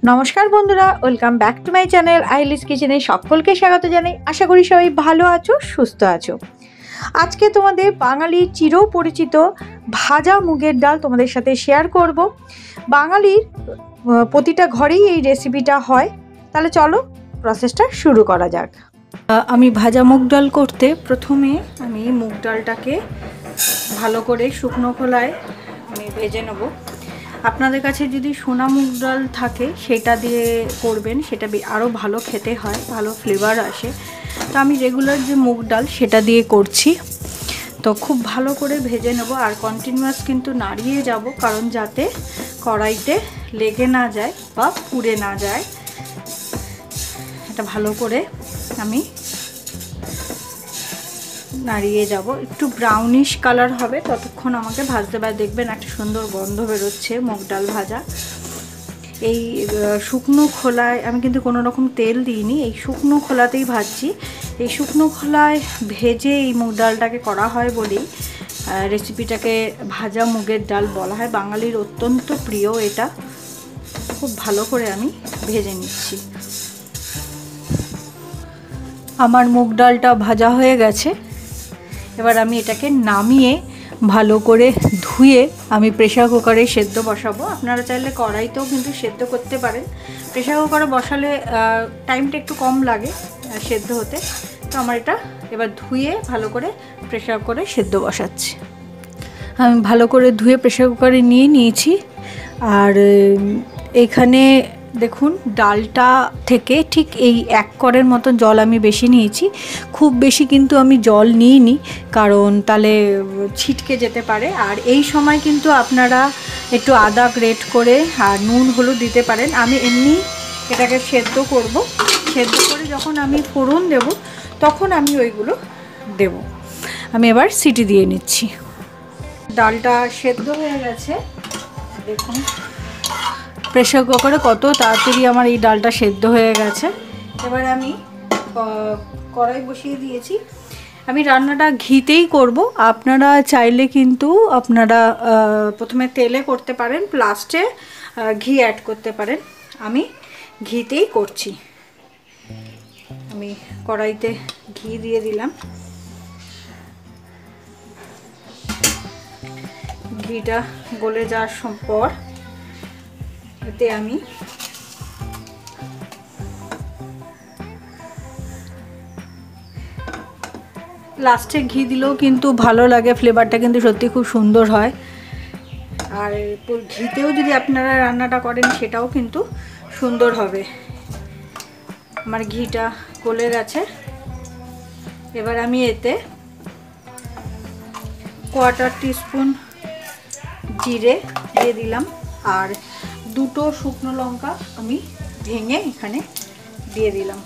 নমস্কার বন্ধুরা, welcome back to my channel আইলিস কিচেনে সকলকে স্বাগত জানাই। আশা করি সবাই ভালো আছো, সুস্থ আছো। আজকে তোমাদের বাঙালির চিরপরিচিত ভাজা মুগের ডাল তোমাদের সাথে শেয়ার করব। বাঙালির প্রতিটা ঘরেই এই রেসিপিটা হয়। তাহলে চলো প্রসেসটা শুরু করা যাক। আমি ভাজা মুগ ডাল করতে প্রথমে আমি মুগ ডালটাকে ভালো করে শুকনো খোলায় আমি ভেজে নেব। আপনাদের কাছে যদি সোনা মুগ ডাল থাকে সেটা দিয়ে করবেন, সেটা আরও ভালো খেতে হয়, ভালো ফ্লেভার আসে। তো আমি রেগুলার যে মুগ ডাল সেটা দিয়ে করছি। তো খুব ভালো করে ভেজে নেব আর কন্টিনিউয়াস কিন্তু নাড়িয়ে যাব, কারণ যাতে কড়াইতে লেগে না যায় বা পুড়ে না যায়। এটা ভালো করে আমি নাড়িয়ে যাব। একটু ব্রাউনিশ কালার হবে ততক্ষণ আমাকে ভাজতে হবে। দেখবেন একটা সুন্দর গন্ধ বেরোচ্ছে মুগ ডাল ভাজা। এই শুকনো খোলায় আমি কিন্তু কোনো রকম তেল দিইনি, এই শুকনো খোলাতেই ভাজছি। এই শুকনো খোলায় ভেজে এই মুগ ডালটাকে করা হয় বলেই রেসিপিটাকে ভাজা মুগের ডাল বলা হয়। বাঙালির অত্যন্ত প্রিয় এটা। খুব ভালো করে আমি ভেজে নিচ্ছি। আমার মুগ ডালটা ভাজা হয়ে গেছে। এবার আমি এটাকে নামিয়ে ভালো করে ধুয়ে আমি প্রেসার কুকারে সেদ্ধ বসাবো। আপনারা চাইলে কড়াইতেও কিন্তু সেদ্ধ করতে পারেন। প্রেসার কুকারে বসালে টাইমটা একটু কম লাগে সেদ্ধ হতে। তো আমার এটা এবার ধুয়ে ভালো করে প্রেসার কুকারে সেদ্ধ বসাচ্ছি। আমি ভালো করে ধুয়ে প্রেসার কুকারে নিয়ে নিয়েছি। আর এখানে দেখুন ডালটা থেকে ঠিক এই 1 কড়ের মতো জল আমি বেশি নিয়েছি। খুব বেশি কিন্তু আমি জল নিইনি, কারণ তাহলে ছিটকে যেতে পারে। আর এই সময় কিন্তু আপনারা একটু আদা গ্রেট করে আর নুন হলুদ দিতে পারেন। আমি এমনি এটাকে সেদ্ধ করব। সেদ্ধ করে যখন আমি ফোড়ন দেব তখন আমি ওইগুলো দেব। আমি এবার সিটি দিয়ে নিচ্ছি। ডালটা সেদ্ধ হয়ে গেছে, দেখুন প্রেসার কুকারে কত তাড়াতাড়ি আমার এই ডালটা সেদ্ধ হয়ে গেছে। এবার আমি কড়াই বসিয়ে দিয়েছি। আমি রান্নাটা ঘিতেই করব। আপনারা চাইলে কিন্তু আপনারা প্রথমে তেলে করতে পারেন, লাস্টে ঘি অ্যাড করতে পারেন। আমি ঘিতেই করছি। আমি কড়াইতে ঘি দিয়ে দিলাম। ঘিটা গলে যাওয়ার পর এতে আমি লাস্টে ঘি দিলেও কিন্তু ভালো লাগে, ফ্লেভারটা কিন্তু সত্যি খুব সুন্দর হয়। আর ঘিতেও যদি আপনারা রান্নাটা করেন সেটাও কিন্তু সুন্দর হবে। আমার ঘিটা গলে গেছে। এবার আমি এতে 1/4 টিস্পুন জিরে দিয়ে দিলাম আর 2টো শুকনো লঙ্কা আমি ভেঙে এখানে দিয়ে দিলাম।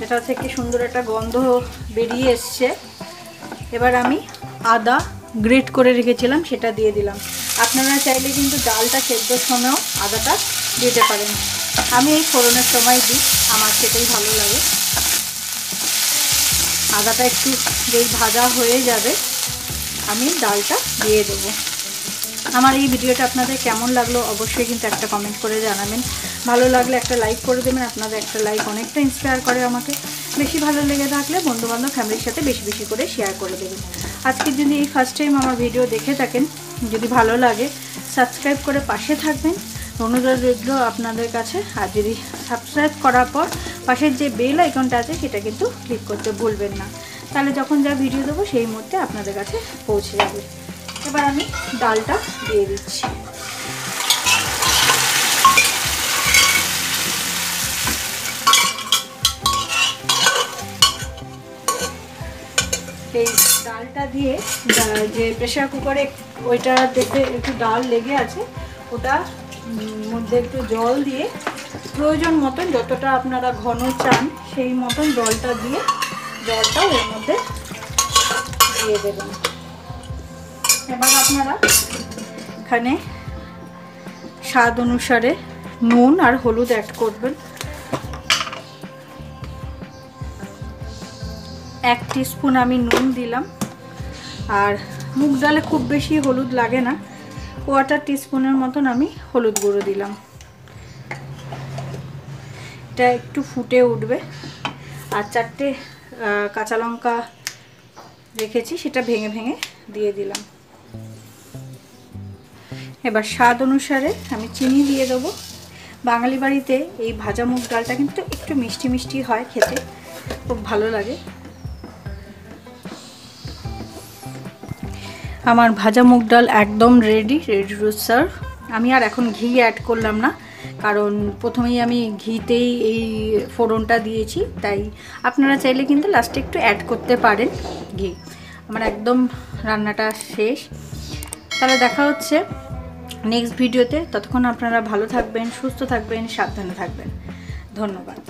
এটা থেকে সুন্দর একটা গন্ধ বেরিয়ে এসছে। এবার আমি আদা গ্রেট করে রেখেছিলাম সেটা দিয়ে দিলাম। আপনারা চাইলে কিন্তু ডালটা সেদ্ধর সময়ও আদাটা দিতে পারেন। আমি এই ফোড়নের সময় দিই, আমার সেটাই ভালো লাগে। আদাটা একটু যেই ভাজা হয়ে যাবে আমি ডালটা দিয়ে দেবো। আমার এই ভিডিওটা আপনাদের কেমন লাগলো অবশ্যই কিন্তু একটা কমেন্ট করে জানাবেন। ভালো লাগলে একটা লাইক করে দেবেন। আপনাদের একটা লাইক অনেকটা ইন্সপায়ার করে আমাকে। বেশি ভালো লেগে থাকলে বন্ধুবান্ধব ফ্যামিলির সাথে বেশি বেশি করে শেয়ার করে দেবেন। আজকে যদি এই ফার্স্ট টাইম আমার ভিডিও দেখে থাকেন, যদি ভালো লাগে সাবস্ক্রাইব করে পাশে থাকবেন, অনুরোধ রইল আপনাদের কাছে। আর যদি সাবস্ক্রাইব করার পর পাশের যে বেল আইকনটা আছে সেটা কিন্তু ক্লিক করতে ভুলবেন না, তাহলে যখন যা ভিডিও দেবো সেই মুহূর্তে আপনাদের কাছে পৌঁছে যাবে। এবার আমি ডালটা দিয়ে দিচ্ছি। এই ডালটা দিয়ে যে প্রেসার কুকারে ওইটা দেখতে একটু ডাল লেগে আছে, ওটা মধ্যে একটু জল দিয়ে প্রয়োজন মতন যতটা আপনারা ঘন চান সেই মতন জলটা দিয়ে জলটাও এর মধ্যে দিয়ে দেবেন। এবার আপনারা এখানে স্বাদ অনুসারে নুন আর হলুদ অ্যাড করবেন। 1 টিস্পুন আমি নুন দিলাম। আর মুগ ডালে খুব বেশি হলুদ লাগে না, কোয়ার্টার টিস্পুনের মতন আমি হলুদ গুঁড়ো দিলাম। এটা একটু ফুটে উঠবে। আর 4টে কাঁচা লঙ্কা রেখেছি, সেটা ভেঙে ভেঙে দিয়ে দিলাম। এবার স্বাদ অনুসারে আমি চিনি দিয়ে দেবো। বাঙালি বাড়িতে এই ভাজা মুগ ডালটা কিন্তু একটু মিষ্টি মিষ্টি হয়, খেতে খুব ভালো লাগে। আমার ভাজা মুগ ডাল একদম রেডি টু সার্ভ। আমি আর এখন ঘি অ্যাড করলাম না, কারণ প্রথমেই আমি ঘিতেই এই ফোড়নটা দিয়েছি, তাই আপনারা চাইলে কিন্তু লাস্টে একটু অ্যাড করতে পারেন ঘি। আমার একদম রান্নাটা শেষ। তাহলে দেখা হচ্ছে নেক্সট ভিডিওতে। ততক্ষণ আপনারা ভালো থাকবেন, সুস্থ থাকবেন, সাবধানে থাকবেন। ধন্যবাদ।